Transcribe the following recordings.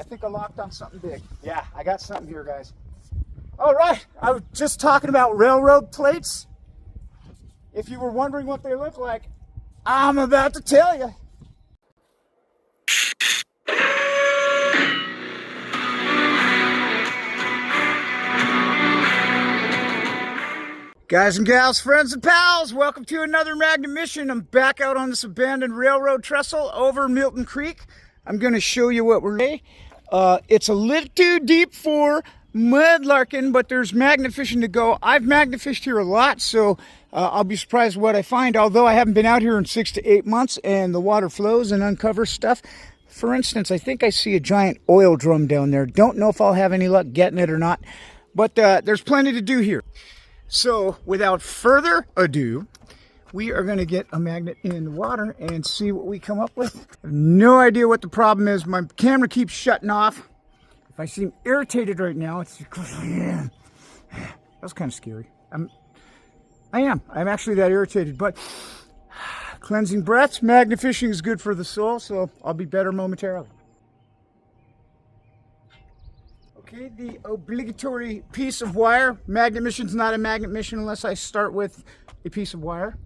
I think I locked on something big. Yeah, I got something here, guys. All right, I was just talking about railroad plates. If you were wondering what they look like, I'm about to tell you. Guys and gals, friends and pals, welcome to another Magnet mission. I'm back out on this abandoned railroad trestle over Milton Creek. I'm going to show you what we're doing. It's a little too deep for mudlarking, but there's magnet fishing to go. I've magnet fished here a lot, so I'll be surprised what I find, although I haven't been out here in 6 to 8 months and the water flows and uncovers stuff. For instance, I think I see a giant oil drum down there. Don't know if I'll have any luck getting it or not, but there's plenty to do here. So without further ado, we are going to get a magnet in the water and see what we come up with. I have no idea what the problem is. My camera keeps shutting off. If I seem irritated right now, it's because that was kind of scary. I'm actually that irritated, but cleansing breaths, magnet fishing is good for the soul, so I'll be better momentarily. Okay, the obligatory piece of wire. Magnet mission's not a magnet mission unless I start with a piece of wire.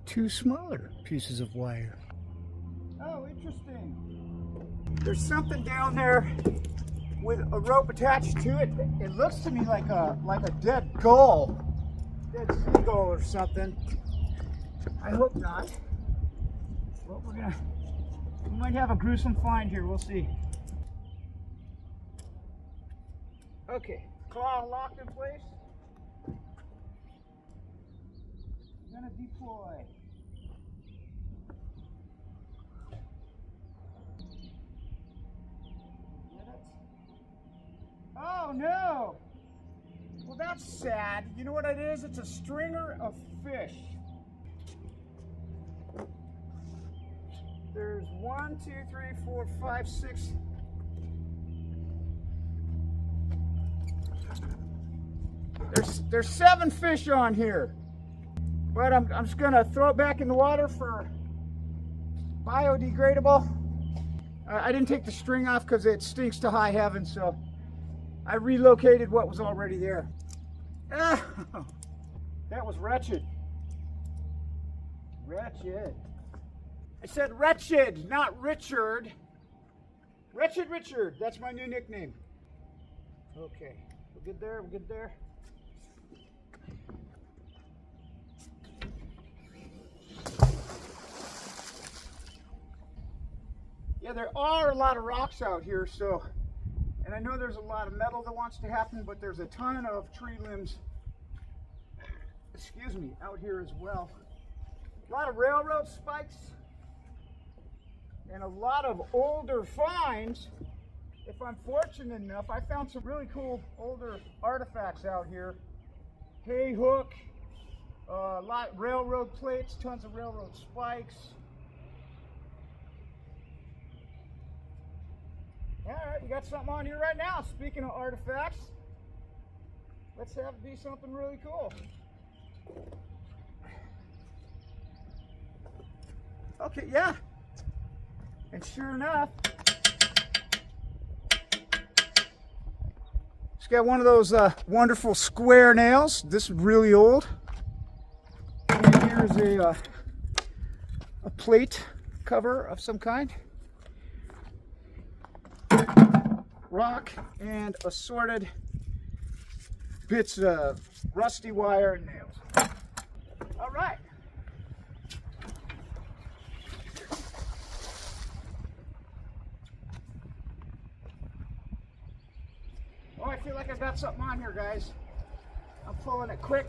2 smaller pieces of wire. Oh, interesting. There's something down there with a rope attached to it. It looks to me like a dead gull, dead seagull or something. I hope not. Well, we might have a gruesome find here. We'll see. Okay, claw locked in place. I'm gonna deploy. Get it? Oh no! Well, that's sad. You know what it is? It's a stringer of fish. There's 1, 2, 3, 4, 5, 6. There's 7 fish on here. But I'm just gonna throw it back in the water for biodegradable. I didn't take the string off because it stinks to high heaven, so I relocated what was already there. Oh, that was wretched. Wretched. I said wretched, not Richard. Wretched Richard, that's my new nickname. Okay, we're good there, we're good there. Yeah, there are a lot of rocks out here, so, and I know there's a lot of metal that wants to happen, but there's a ton of tree limbs, excuse me, out here as well. A lot of railroad spikes. And a lot of older finds. If I'm fortunate enough, I found some really cool older artifacts out here. Hay hook, railroad plates, tons of railroad spikes. All right, we got something on here right now. Speaking of artifacts, let's have it be something really cool. Okay, yeah. And sure enough, it's got one of those wonderful square nails. This is really old. And here's a plate cover of some kind. Rock and assorted bits of rusty wire and nails. All right. Oh, I feel like I've got something on here, guys. I'm pulling it quick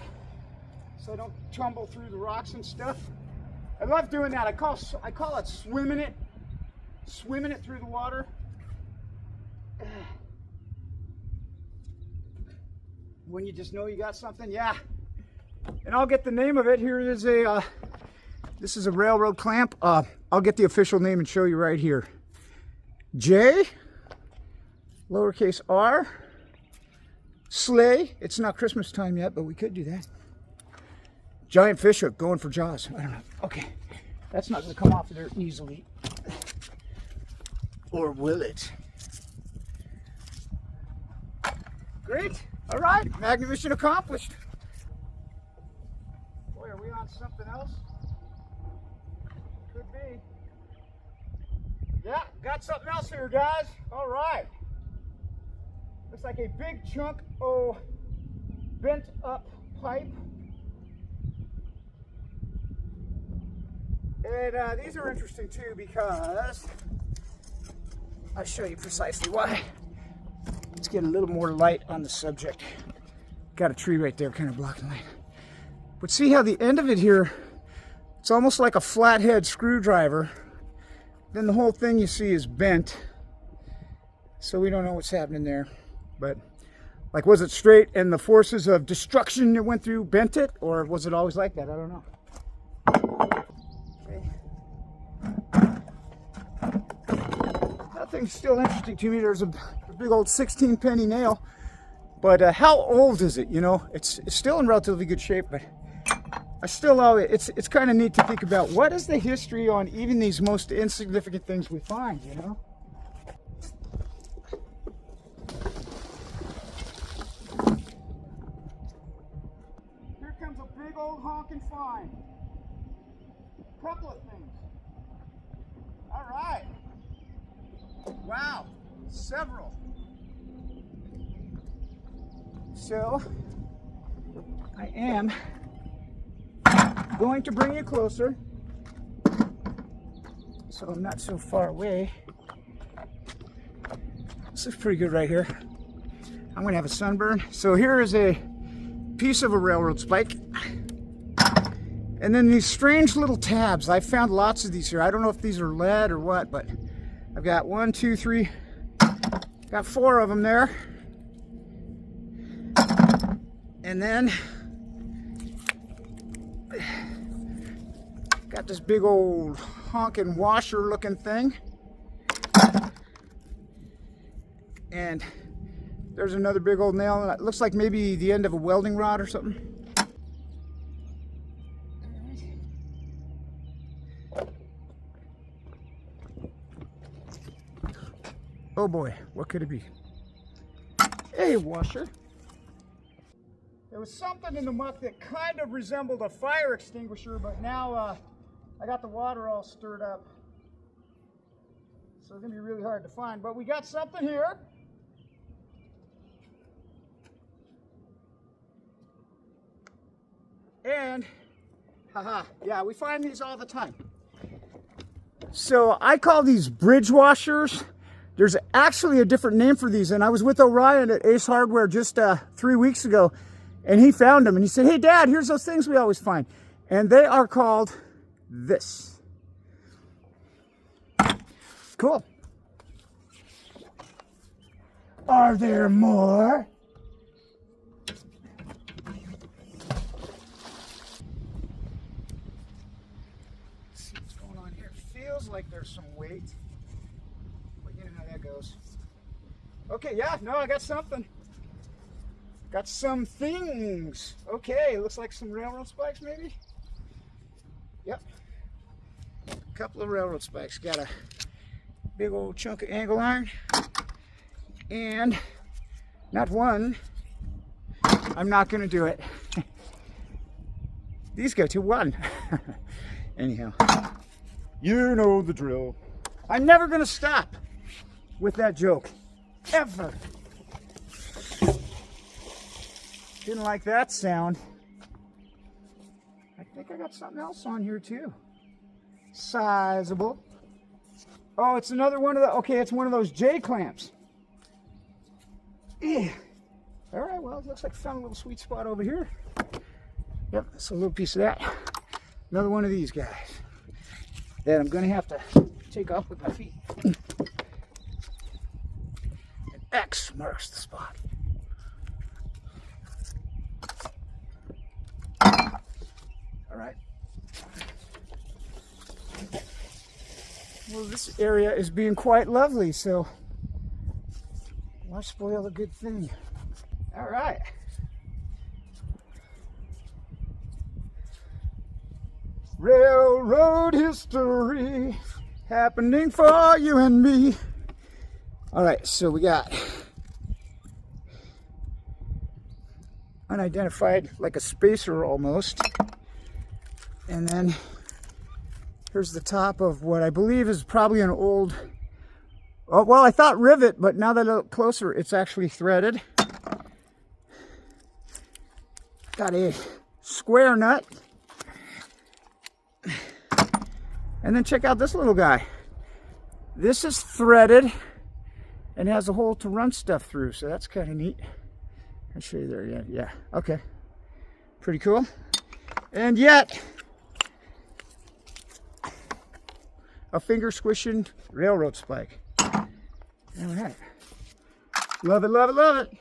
so I don't tumble through the rocks and stuff. I love doing that. I call it swimming it through the water. When you just know you got something, yeah. And I'll get the name of it. Here is this is a railroad clamp. I'll get the official name and show you right here. J, lowercase r, sleigh. It's not Christmas time yet, but we could do that. Giant fish hook going for jaws. I don't know. Okay, that's not going to come off of there easily. Or will it? Great. All right. Magnet mission accomplished. Boy, are we on something else? Could be. Yeah, got something else here, guys. All right. Looks like a big chunk of bent up pipe. And these are interesting too because I'll show you precisely why. Let's get a little more light on the subject. Got a tree right there kind of blocking light. But see how the end of it here, it's almost like a flathead screwdriver. Then the whole thing you see is bent. So we don't know what's happening there. But like, was it straight and the forces of destruction that went through bent it? Or was it always like that? I don't know. That thing's still interesting to me. There's a big old 16 penny nail. But how old is it? You know, it's still in relatively good shape, but I still always, it's kind of neat to think about what is the history on even these most insignificant things we find, you know? Here comes a big old honking find. A couple of things. All right. Wow, several. So I am going to bring you closer so I'm not so far away. This is pretty good right here. I'm going to have a sunburn. So here is a piece of a railroad spike. And then these strange little tabs. I found lots of these here. I don't know if these are lead or what, but I've got 1, 2, 3, got 4 of them there. And then got this big old honking washer looking thing. And there's another big old nail. It looks like maybe the end of a welding rod or something. Oh boy, what could it be? A washer. There was something in the muck that kind of resembled a fire extinguisher, but now I got the water all stirred up. So it's gonna be really hard to find, but we got something here. And, haha, yeah, we find these all the time. So I call these bridge washers. There's actually a different name for these, and I was with Orion at Ace Hardware just 3 weeks ago, and he found them, and he said, hey, Dad, here's those things we always find. And they are called this. Cool. Are there more? Let's see what's going on here. Feels like there's some weight. Goes. Okay, yeah, no, I got something. Got some things. Okay, looks like some railroad spikes maybe. Yep. A couple of railroad spikes. Got a big old chunk of angle iron. And not one. I'm not going to do it. These go to one. Anyhow, you know the drill. I'm never going to stop with that joke, ever. Didn't like that sound. I think I got something else on here too. Sizable. Oh, it's another one of the, okay, it's one of those J clamps. Yeah. All right, well, it looks like I found a little sweet spot over here. Yep, that's a little piece of that. Another one of these guys that I'm gonna have to take off with my feet. X marks the spot. All right. Well, this area is being quite lovely, so why spoil a good thing? All right. Railroad history happening for you and me. All right, so we got unidentified, like a spacer almost. And then here's the top of what I believe is probably an old, oh, well, I thought rivet, but now that I look closer, it's actually threaded. Got a square nut. And then check out this little guy. This is threaded and has a hole to run stuff through, so that's kind of neat. I'll show you there. Yeah, okay. Pretty cool. And yet, a finger squishing railroad spike. All right. Love it, love it, love it.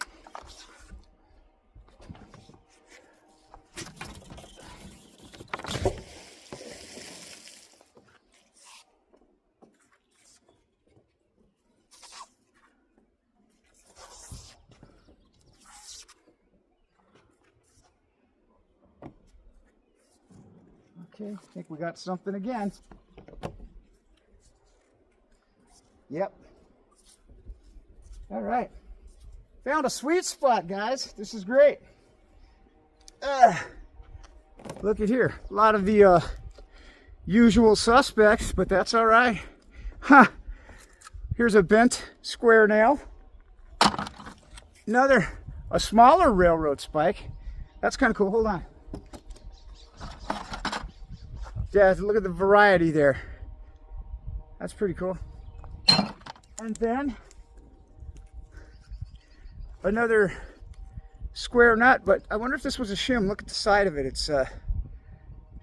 Okay, I think we got something again. Yep. All right. Found a sweet spot, guys. This is great. Look at here. A lot of the usual suspects, but that's all right. Huh. Here's a bent square nail. A smaller railroad spike. That's kind of cool. Hold on. Yeah, look at the variety there. That's pretty cool. And then another square nut, but I wonder if this was a shim. Look at the side of it. It's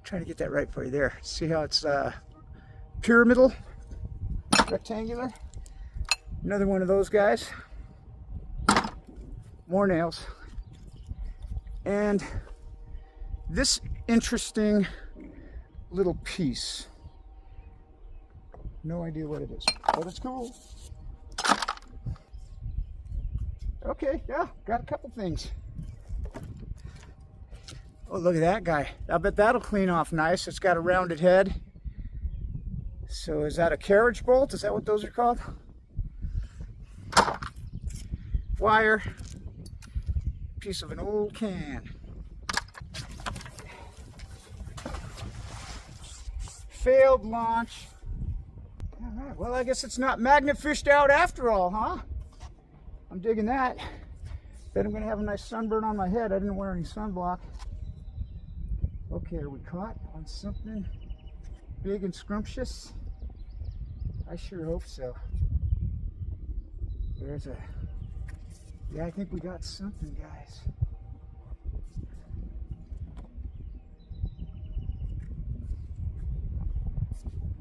trying to get that right for you there. See how it's pyramidal, rectangular. Another one of those guys. More nails. And this interesting little piece. No idea what it is, but it's cool. Okay, yeah, got a couple things. Oh, look at that guy. I bet that'll clean off nice. It's got a rounded head. So is that a carriage bolt? Is that what those are called? Wire. Piece of an old can. Failed launch. All right, well, I guess it's not magnet fished out after all, huh? I'm digging that. Bet I'm gonna have a nice sunburn on my head. I didn't wear any sunblock. Okay, are we caught on something big and scrumptious? I sure hope so. There's a, yeah, I think we got something, guys.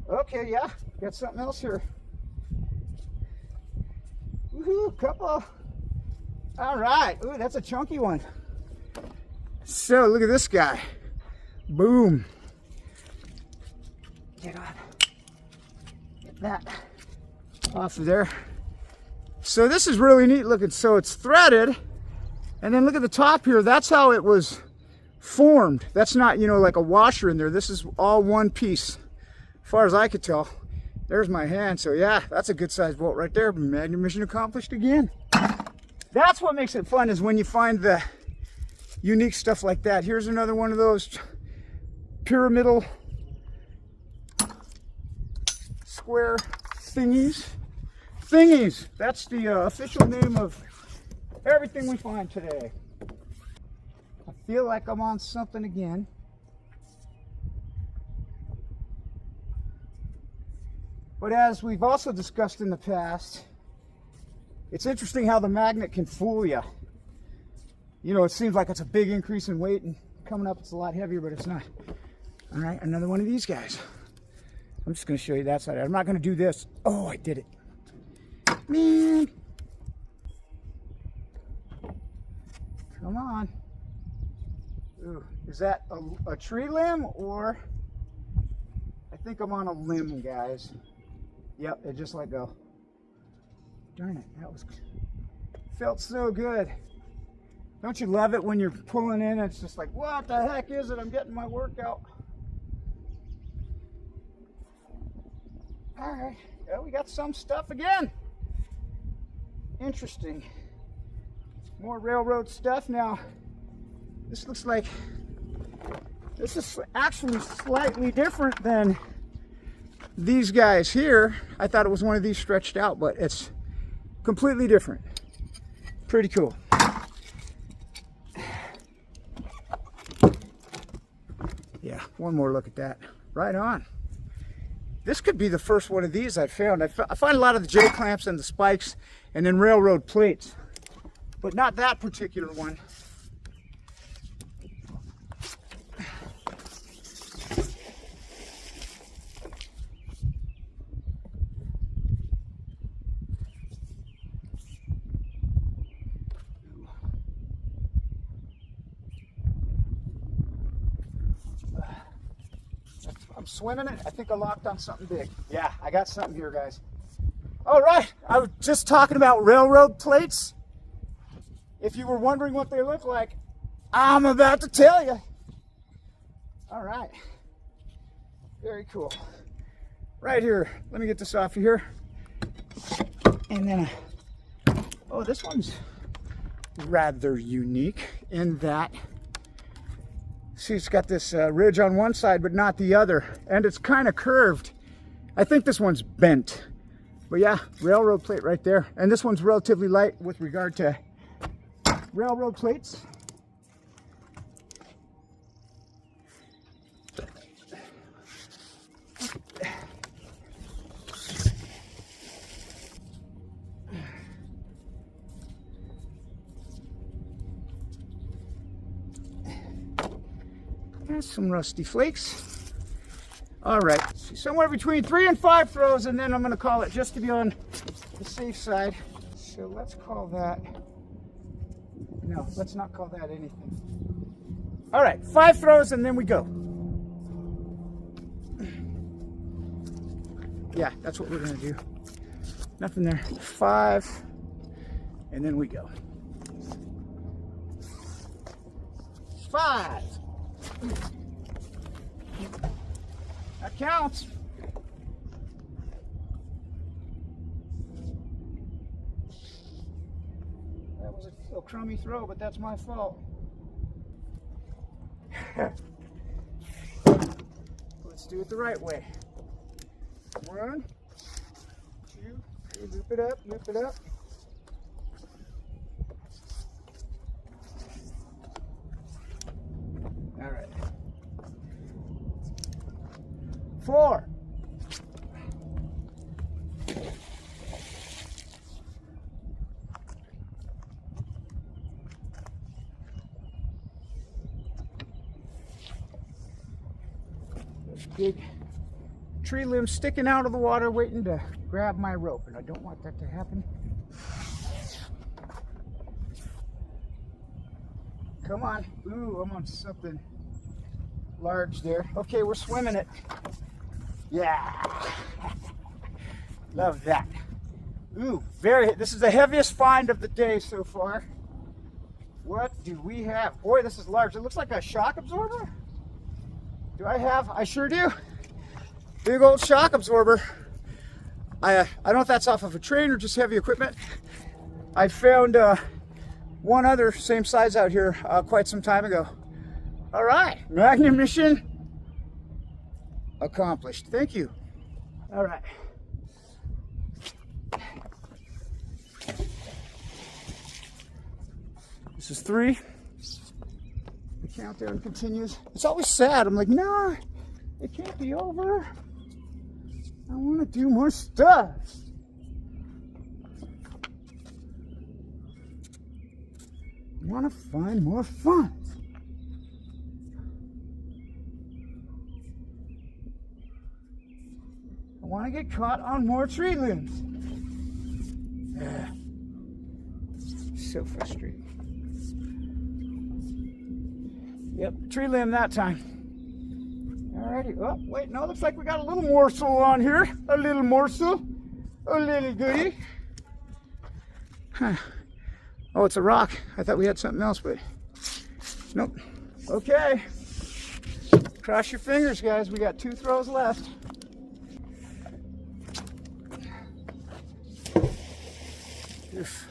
Okay, yeah, got something else here. Woohoo, couple. All right, ooh, that's a chunky one. So look at this guy. Boom. Get that off of there. So this is really neat looking. So it's threaded, and then look at the top here. That's how it was formed. That's not, you know, like a washer in there. This is all one piece. As far as I could tell. There's my hand. So yeah, that's a good sized bolt right there. Magnet mission accomplished again. That's what makes it fun, is when you find the unique stuff like that. Here's another one of those pyramidal square thingies. Thingies, that's the official name of everything we find today. I feel like I'm on something again. But as we've also discussed in the past, it's interesting how the magnet can fool you. You know, it seems like it's a big increase in weight, and coming up it's a lot heavier, but it's not. All right, another one of these guys. I'm just going to show you that side. I'm not going to do this. Oh, I did it. Man. Come on. Ooh, is that a tree limb, or? I think I'm on a limb, guys. Yep, it just let go. Darn it, that was, felt so good. Don't you love it when you're pulling in and it's just like, what the heck is it? I'm getting my workout. All right, yeah, we got some stuff again. Interesting. More railroad stuff. Now, this looks like this is actually slightly different than these guys here. I thought it was one of these stretched out, but it's completely different. Pretty cool. Yeah, one more look at that. Right on. This could be the first one of these I've found. I find a lot of the J-clamps and the spikes and then railroad plates, but not that particular one. I'm swimming it. I think I locked on something big. Yeah, I got something here, guys. All right, I was just talking about railroad plates. If you were wondering what they look like, I'm about to tell you. All right, very cool. Right here, let me get this off of here. And then, oh, this one's rather unique in that, see, it's got this ridge on one side, but not the other. And it's kind of curved. I think this one's bent. But yeah, railroad plate right there. And this one's relatively light with regard to railroad plates. Some rusty flakes. All right, somewhere between 3 and 5 throws, and then I'm going to call it just to be on the safe side. So let's call that, no, let's not call that anything. All right, 5 throws, and then we go. Yeah, that's what we're going to do. Nothing there. 5, and then we go. 5. That counts. That was a little crummy throw, but that's my fault. Let's do it the right way. 1, 2, 3, loop it up, loop it up. All right. 4. There's a big tree limb sticking out of the water waiting to grab my rope, and I don't want that to happen. Come on. Ooh, I'm on something large there. Okay, we're swimming it. Yeah. Love that. Ooh, this is the heaviest find of the day so far. What do we have? Boy, this is large. It looks like a shock absorber. I sure do. Big old shock absorber. I don't know if that's off of a train or just heavy equipment. I found one other same size out here quite some time ago. All right, Magnum mission accomplished. Thank you. All right. This is 3. The countdown continues. It's always sad. I'm like, no, it can't be over. I want to do more stuff. I want to find more fun. I want to get caught on more tree limbs. So frustrating. Yep, tree limb that time. Alrighty. Oh, wait, no, looks like we got a little morsel on here. A little morsel. A little goodie. Huh. Oh, it's a rock. I thought we had something else, but nope. Okay. Cross your fingers, guys. We got 2 throws left. Oof.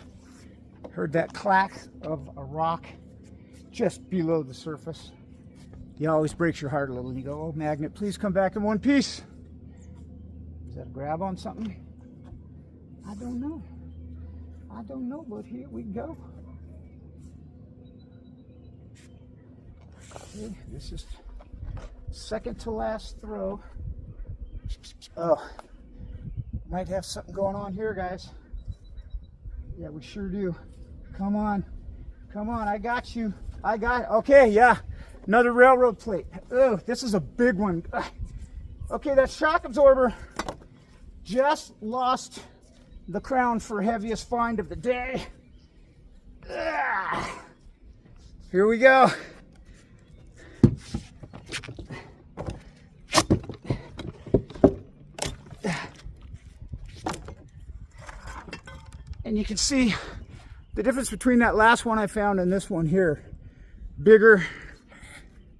Heard that clack of a rock just below the surface. It always breaks your heart a little. You go, oh, magnet, please come back in one piece. Is that a grab on something? I don't know. I don't know, but here we go. Okay, this is second to last throw. Oh, might have something going on here, guys. Yeah, we sure do. Come on. Come on, I got you. Okay, yeah. Another railroad plate. Oh, this is a big one. Okay, that shock absorber just lost the crown for heaviest find of the day. Here we go. And you can see the difference between that last one I found and this one here. Bigger,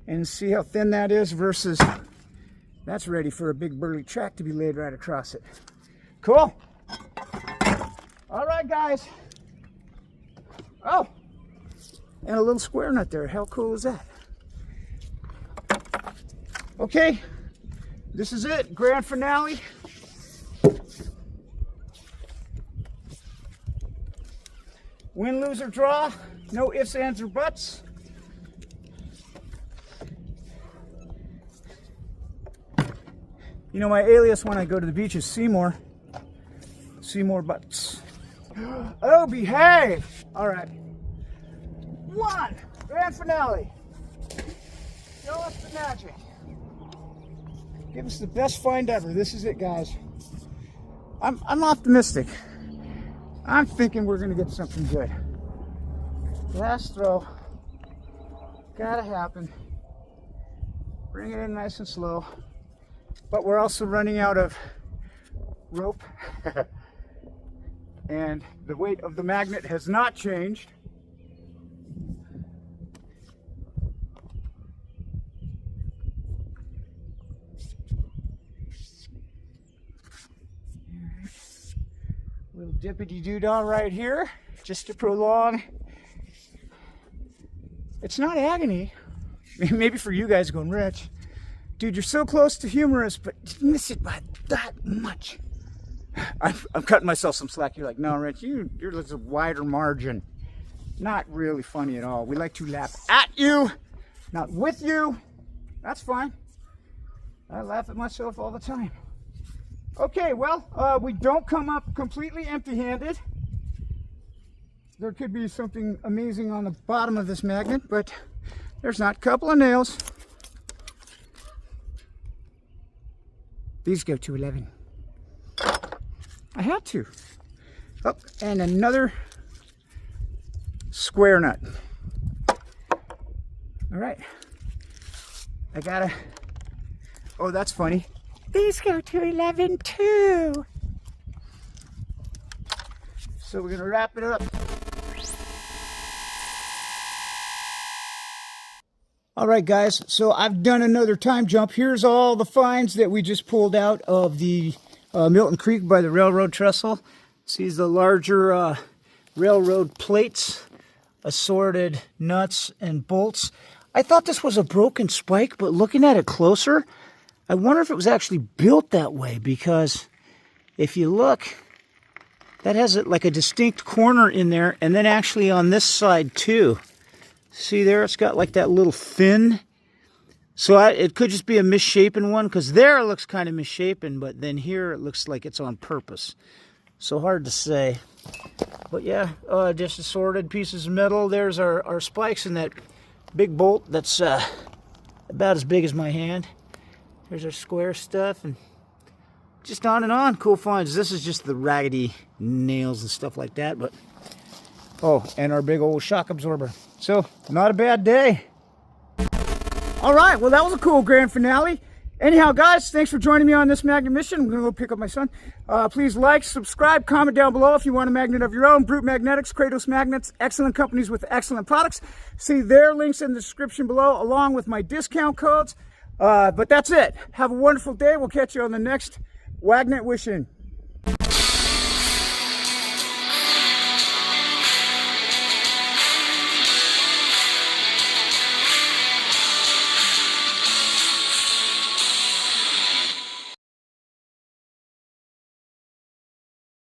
and see how thin that is versus that's ready for a big burly track to be laid right across it. Cool. All right, guys. Oh, and a little square nut there. How cool is that? Okay, this is it. Grand finale. Win, lose, or draw. No ifs, ands, or buts. You know, my alias when I go to the beach is Seymour. Seymour Butts. Oh, behave! All right. One. Grand finale. Show us the magic. Give us the best find ever. This is it, guys. I'm optimistic. I'm thinking we're going to get something good. Last throw. Gotta happen. Bring it in nice and slow. But we're also running out of rope. And the weight of the magnet has not changed. Little dippity-doo-dah right here, just to prolong. It's not agony. Maybe for you guys going, Rich, dude, you're so close to humorous, but you miss it by that much. I'm cutting myself some slack. You're like, no, Rich, you're just a wider margin. Not really funny at all. We like to laugh at you, not with you. That's fine. I laugh at myself all the time. Okay, well, we don't come up completely empty-handed. There could be something amazing on the bottom of this magnet, but there's not. A couple of nails. These go to 11. I had to. Oh, and another square nut. All right. I gotta, oh, that's funny. These go to 11 too. So we're gonna wrap it up. All right, guys, so I've done another time jump. Here's all the finds that we just pulled out of the Milton Creek by the railroad trestle. See the larger railroad plates, assorted nuts and bolts. I thought this was a broken spike, but looking at it closer, I wonder if it was actually built that way, because if you look, that has like a distinct corner in there, and then actually on this side too. See there, it's got like that little fin. So it could just be a misshapen one, because there it looks kind of misshapen, but then here it looks like it's on purpose. So hard to say. But yeah, just assorted pieces of metal. There's our spikes in that big bolt that's about as big as my hand. There's our square stuff, and just on and on. Cool finds. This is just the raggedy nails and stuff like that, but oh, and our big old shock absorber. So, not a bad day. All right, well, that was a cool grand finale. Anyhow, guys, thanks for joining me on this magnet mission. I'm going to go pick up my son. Please like, subscribe, comment down below if you want a magnet of your own. Brute Magnetics, KRATOS Magnets, excellent companies with excellent products. See their links in the description below, along with my discount codes. But that's it. Have a wonderful day. We'll catch you on the next Wagnet Wishing.